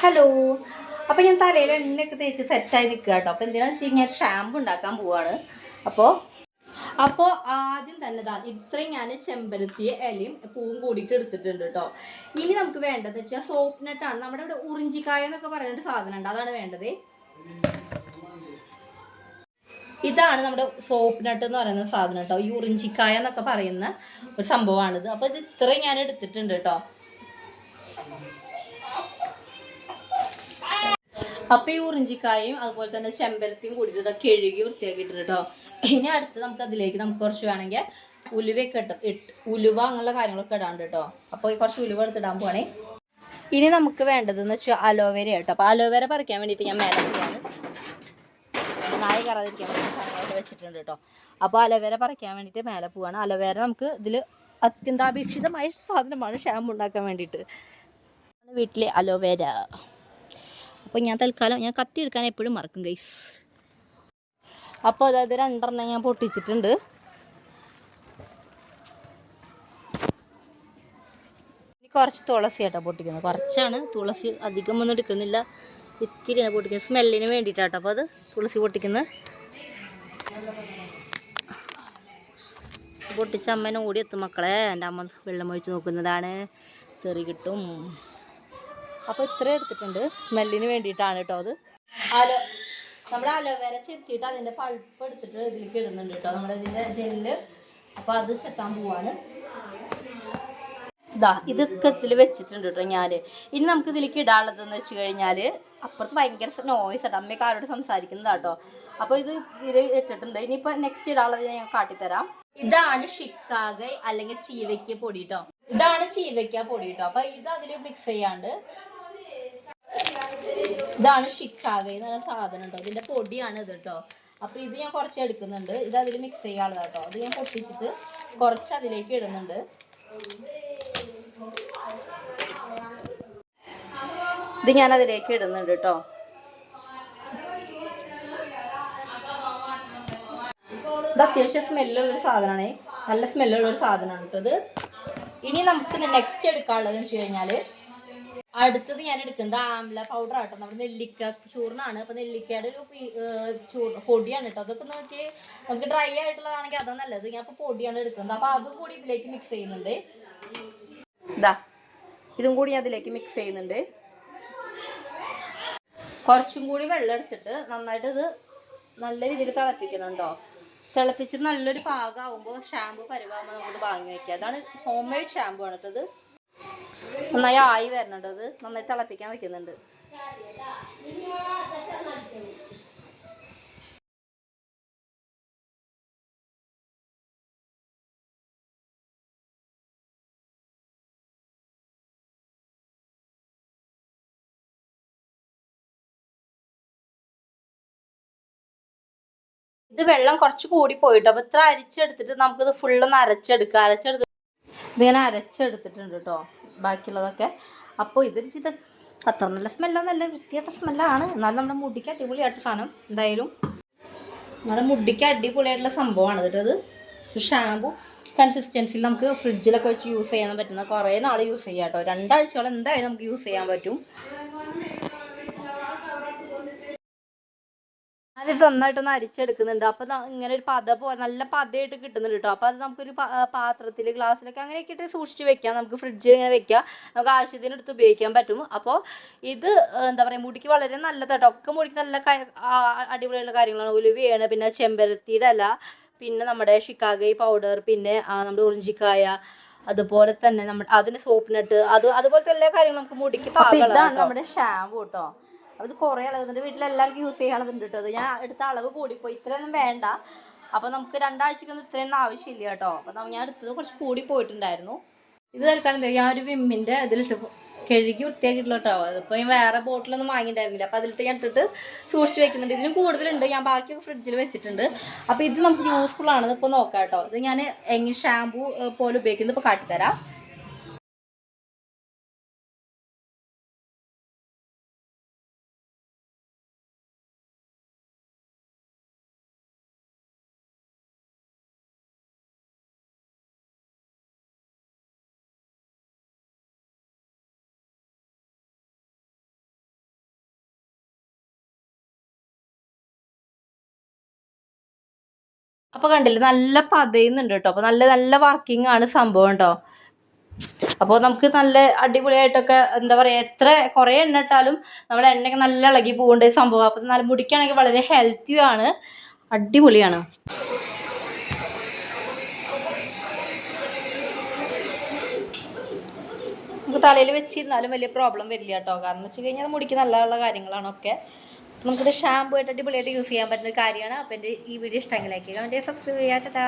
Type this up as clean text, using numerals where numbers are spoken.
Hello. അപ്പോൾ ഞാൻ തലയിൽ എണ്ണയൊക്കെ തേച്ച് സെറ്റായി നിൽക്കുക കേട്ടോ. അപ്പോൾ എന്തിനാണെന്ന് വെച്ച് കഴിഞ്ഞാൽ ഷാമ്പു ഉണ്ടാക്കാൻ പോവാണ്. അപ്പോൾ അപ്പോൾ ആദ്യം തന്നെ ഇത്രയും ഞാൻ ചെമ്പരത്തിയ ഇലയും പൂവും കൂടിയിട്ട് എടുത്തിട്ടുണ്ട് കേട്ടോ. ഇനി നമുക്ക് വേണ്ടതെന്ന് വെച്ചാൽ സോപ്പ് നട്ടാണ്. നമ്മുടെ ഇവിടെ ഉറിഞ്ചിക്കായ എന്നൊക്കെ പറയുന്ന സാധനം ഉണ്ട്, അതാണ് വേണ്ടത്. ഇതാണ് നമ്മുടെ സോപ്പ് നട്ട് എന്ന് പറയുന്ന സാധനം കേട്ടോ. ഈ ഉറിഞ്ചിക്കായ എന്നൊക്കെ പറയുന്ന ഒരു സംഭവമാണിത്. അപ്പോൾ ഇത് ഇത്രയും ഞാൻ എടുത്തിട്ടുണ്ട് കേട്ടോ. അപ്പോൾ ഈ ഉറിഞ്ചിക്കായും അതുപോലെ തന്നെ ചെമ്പരത്തിയും കൂടിയിട്ട് ഇതൊക്കെ കഴുകി വൃത്തിയാക്കിയിട്ടുണ്ട് കേട്ടോ. ഇനി അടുത്ത് നമുക്ക് കുറച്ച് വേണമെങ്കിൽ ഉലുവയൊക്കെ ഉലുവ അങ്ങനെയുള്ള കാര്യങ്ങളൊക്കെ ഇടാണ്ട് കേട്ടോ. അപ്പോൾ കുറച്ച് ഉലുവ എടുത്തിടാൻ പോവാണേ. ഇനി നമുക്ക് വേണ്ടതെന്ന് വെച്ചാൽ അലോവേര കേട്ടോ. അപ്പോൾ അലോവേര പറിക്കാൻ വേണ്ടിയിട്ട് ഞാൻ മേലെ പോവാണ്. നായ കയറാതിരിക്കാൻ വേണ്ടി സാധനങ്ങളൊക്കെ വെച്ചിട്ടുണ്ട് കേട്ടോ. അപ്പോൾ അലോവേര പറിക്കാൻ വേണ്ടിയിട്ട് മേലെ പോവാണ്. അലോവേര നമുക്ക് ഇതിൽ അത്യന്താപേക്ഷിതമായ സാധനമാണ് ഷാമ്പു ഉണ്ടാക്കാൻ വേണ്ടിയിട്ട്. വീട്ടിലെ അലോവേര. അപ്പോൾ ഞാൻ തൽക്കാലം കത്തി എടുക്കാൻ എപ്പോഴും മറക്കും ഗൈസ്. അപ്പോൾ അതായത് 2 ഞാൻ പൊട്ടിച്ചിട്ടുണ്ട്. ഇനി കുറച്ച് തുളസി ആട്ടോ പൊട്ടിക്കുന്നത്. കുറച്ചാണ് തുളസി, അധികം ഒന്നും എടുക്കുന്നില്ല, ഇത്തിരിയാണ് പൊട്ടിക്കുന്നത്, സ്മെല്ലിന് വേണ്ടിയിട്ടാട്ടോ. അപ്പോൾ അത് തുളസി പൊട്ടിക്കുന്നത്. പൊട്ടിച്ച അമ്മേനെ ഓടി എത്തും മക്കളെ. എൻ്റെ അമ്മ വെള്ളം ഒഴിച്ച് നോക്കുന്നതാണ്, തെറി കിട്ടും. അപ്പോൾ ഇത്രയും എടുത്തിട്ടുണ്ട്, സ്മെല്ലിന് വേണ്ടിയിട്ടാണ് കേട്ടോ. അത് നമ്മുടെ അലോവേര ചെത്തിയിട്ട് അതിൻ്റെ പൾപ്പ് എടുത്തിട്ട് ഇതിലേക്ക് ഇടുന്നുണ്ട് കേട്ടോ, നമ്മുടെ ഇതിൻ്റെ ജെല്ല്. അപ്പോൾ അത് ചെത്താൻ പോവാണ്. ഇതൊക്കെ ഇതിൽ വെച്ചിട്ടുണ്ട് കേട്ടോ ഞാൻ. ഇനി നമുക്ക് ഇതിലേക്ക് ഇടാനുള്ളതെന്ന് വെച്ച് കഴിഞ്ഞാൽ, അപ്പുറത്ത് ഭയങ്കര നോയ്സ് ആട്ടോ, അമ്മയൊക്കെ ആരോട് സംസാരിക്കുന്നത് കേട്ടോ. അപ്പോൾ ഇത് ഇതിൽ ഇട്ടിട്ടുണ്ട്. ഇനിയിപ്പോൾ നെക്സ്റ്റ് ഇടാനുള്ളത് ഞാൻ കാട്ടിത്തരാം. ഇതാണ് ഷിക്കാഗ അല്ലെങ്കിൽ ചീവയ്ക്ക പൊടി കേട്ടോ. ഇതാണ് ചീവയ്ക്ക പൊടി കേട്ടോ. അപ്പോൾ ഇത് അതിൽ മിക്സ് ചെയ്യാണ്ട്. ഇതാണ് ഷിക്കാഗ എന്ന് പറയുന്ന സാധനം കേട്ടോ. ഇതിൻ്റെ പൊടിയാണ് ഇത് കേട്ടോ. അപ്പോൾ ഇത് ഞാൻ കുറച്ച് എടുക്കുന്നുണ്ട്. ഇത് അതിൽ മിക്സ് ചെയ്യാനുള്ളത് കേട്ടോ. അത് ഞാൻ പൊട്ടിച്ചിട്ട് കുറച്ച് അതിലേക്ക് ഇടുന്നുണ്ട്. ഇത് ഞാൻ അതിലേക്ക് ഇടുന്നുണ്ട് കേട്ടോ. ഇത് അത്യാവശ്യം സ്മെല്ലുള്ളൊരു സാധനമാണ്, നല്ല സ്മെല്ലുള്ളൊരു സാധനമാണ് കേട്ടോ ഇത്. ഇനി നമുക്ക് നെക്സ്റ്റ് എടുക്കാനുള്ളതെന്ന് വെച്ച് കഴിഞ്ഞാൽ, അടുത്തത് ഞാൻ എടുക്കുന്നത് ആംല പൗഡർ ആട്ടോ. നമ്മുടെ നെല്ലിക്ക ചൂർണ്ണാണ്. അപ്പോൾ നെല്ലിക്കയുടെ ഒരു പൊടിയാണ് കേട്ടോ. അതൊക്കെ നോക്കി നമുക്ക് ഡ്രൈ ആയിട്ടുള്ളതാണെങ്കിൽ അതാണ് നല്ലത്. ഞാൻ ഇപ്പോൾ പൊടിയാണ് എടുക്കുന്നത്. അപ്പോൾ അതും കൂടി ഇതിലേക്ക് മിക്സ് ചെയ്യുന്നുണ്ട്. ഇതും കൂടി ഞാൻ അതിലേക്ക് മിക്സ് ചെയ്യുന്നുണ്ട്. കുറച്ചും കൂടി വെള്ളം എടുത്തിട്ട് നന്നായിട്ട് ഇത് നല്ല രീതിയിൽ തിളപ്പിക്കണം. തിളപ്പിച്ചിട്ട് നല്ലൊരു പാകമാകുമ്പോൾ ഷാമ്പു പരുവാകുമ്പോൾ നമുക്ക് വാങ്ങി വയ്ക്കുക. അതാണ് ഹോം മെയ്ഡ് ഷാമ്പു ആണ് കേട്ടത്. നന്നായി ആയി വരണുണ്ട്. അത് നന്നായി തിളപ്പിക്കാൻ വെക്കുന്നുണ്ട്. ഇത് വെള്ളം കുറച്ച് കൂടി പോയിട്ടോ. അപ്പോൾ ഇത്ര അരിച്ചെടുത്തിട്ട് നമുക്കിത് ഫുള്ളൊന്ന് അരച്ചെടുക്കാം. ഇതിങ്ങനെ അരച്ചെടുത്തിട്ടുണ്ട് കേട്ടോ ബാക്കിയുള്ളതൊക്കെ. അപ്പോൾ ഇതൊരു അത്ര നല്ല സ്മെല്ലോ, നല്ല വൃത്തിയായിട്ട സ്മെല്ലാണ്. എന്നാലും നമ്മുടെ മുടിക്ക് അടിപൊളിയായിട്ട് സാധനം. എന്തായാലും നമ്മുടെ മുടിക്ക് അടിപൊളിയായിട്ടുള്ള സംഭവമാണ് കേട്ടോ അത്. ഷാമ്പു കൺസിസ്റ്റൻസിയിൽ നമുക്ക് ഫ്രിഡ്ജിലൊക്കെ വെച്ച് യൂസ് ചെയ്യാൻ പറ്റുന്ന, കുറേ നാൾ യൂസ് ചെയ്യാം കേട്ടോ. 2 ആഴ്ചയോളം എന്തായാലും നമുക്ക് യൂസ് ചെയ്യാൻ പറ്റും. ഞാനിത് നന്നായിട്ടൊന്ന് അരിച്ചെടുക്കുന്നുണ്ട്. അപ്പോൾ ഇങ്ങനെ ഒരു പത പോലെ നല്ല പതയായിട്ട് കിട്ടുന്നുണ്ട് കേട്ടോ. അപ്പോൾ അത് നമുക്കൊരു പാത്രത്തിൽ, ഗ്ലാസ്സിലൊക്കെ അങ്ങനെയൊക്കെ ഇട്ട് സൂക്ഷിച്ച് വെക്കാം. നമുക്ക് ഫ്രിഡ്ജിൽ ഇങ്ങനെ വെക്കാം, നമുക്ക് ആവശ്യത്തിന് എടുത്ത് ഉപയോഗിക്കാൻ പറ്റും. അപ്പോൾ ഇത് എന്താ പറയുക, മുടിക്ക് വളരെ നല്ലതാട്ടോ. ഒക്കെ മുടിക്ക് നല്ല അടിപൊളിയുള്ള കാര്യങ്ങളാണ്. ഉലുവയാണ്, പിന്നെ ചെമ്പരത്തിയുടെ ഇല, പിന്നെ നമ്മുടെ ഷിക്കാഗ പൗഡർ, പിന്നെ നമ്മുടെ ഉറിഞ്ചിക്കായ, അതുപോലെ തന്നെ അതിന് സോപ്പ് നട്ട്, അതുപോലത്തെ എല്ലാ കാര്യങ്ങളും നമുക്ക് മുടിക്ക്. ഇതാണ് നമ്മുടെ ഷാമ്പു കേട്ടോ. അത് കുറേ അളവുന്നുണ്ട്, വീട്ടിലെല്ലാവർക്കും യൂസ് ചെയ്യാനുള്ളതുണ്ട് കേട്ടോ. അത് ഞാൻ എടുത്ത അളവ് കൂടിപ്പോയി, ഇത്രയൊന്നും വേണ്ട. അപ്പോൾ നമുക്ക് 2 ആഴ്ചക്കൊന്നും ഇത്രയൊന്നും ആവശ്യമില്ല കേട്ടോ. അപ്പോൾ ഞാൻ എടുത്തത് കുറച്ച് കൂടി പോയിട്ടുണ്ടായിരുന്നു. ഇത് തൽക്കാലം ഞാൻ ഒരു വിമ്മിൻ്റെ ഇതിലിട്ട് കഴുകി വൃത്തിയാക്കിയിട്ടുള്ള കേട്ടോ. അതിപ്പോൾ ഞാൻ വേറെ ബോട്ടിലൊന്നും വാങ്ങിയിട്ടുണ്ടായിരുന്നില്ല. അപ്പോൾ അതിലിട്ട് ഞാൻ ഇട്ടിട്ട് സൂക്ഷിച്ച് വെക്കുന്നുണ്ട്. ഇതിന് കൂടുതലുണ്ട്, ഞാൻ ബാക്കിയൊക്കെ ഫ്രിഡ്ജിൽ വെച്ചിട്ടുണ്ട്. അപ്പോൾ ഇത് നമുക്ക് യൂസ്ഫുൾ ആണ്. ഇപ്പോൾ നോക്കാം കേട്ടോ. ഇത് ഞാൻ എങ്ങനെ ഷാമ്പു പോലെ ഉപയോഗിക്കുന്നത് ഇപ്പോൾ കാട്ടിത്തരാം. അപ്പോൾ കണ്ടില്ലേ നല്ല പതയുന്നുണ്ട് കേട്ടോ. അപ്പോൾ നല്ല നല്ല വർക്കിംഗ് ആണ് സംഭവം കേട്ടോ. അപ്പോൾ നമുക്ക് നല്ല അടിപൊളിയായിട്ടൊക്കെ എന്താ പറയുക, എത്ര കുറേ എണ്ണ ഇട്ടാലും നമ്മുടെ എണ്ണയൊക്കെ നല്ല ഇളകി പോകേണ്ട സംഭവം. അപ്പോൾ നല്ല മുടിക്കാണെങ്കിൽ വളരെ ഹെൽത്തിയാണ്, അടിപൊളിയാണ്. നമുക്ക് തലയിൽ വെച്ചിരുന്നാലും വലിയ പ്രോബ്ലം വരില്ല കേട്ടോ. കാരണം എന്ന് വെച്ച് കഴിഞ്ഞാൽ മുടിക്ക് നല്ലതുള്ള കാര്യങ്ങളാണൊക്കെ. നമുക്കിത് ഷാമ്പൂ ആയിട്ട് അടിപൊളിയായിട്ട് യൂസ് ചെയ്യാൻ പറ്റുന്ന കാര്യമാണ്. അപ്പോൾ എൻ്റെ ഈ വീഡിയോ ഇഷ്ടമെങ്കിൽ ലൈക്ക് ചെയ്യുക, സബ്സ്ക്രൈബ് ചെയ്യാം. ടാ.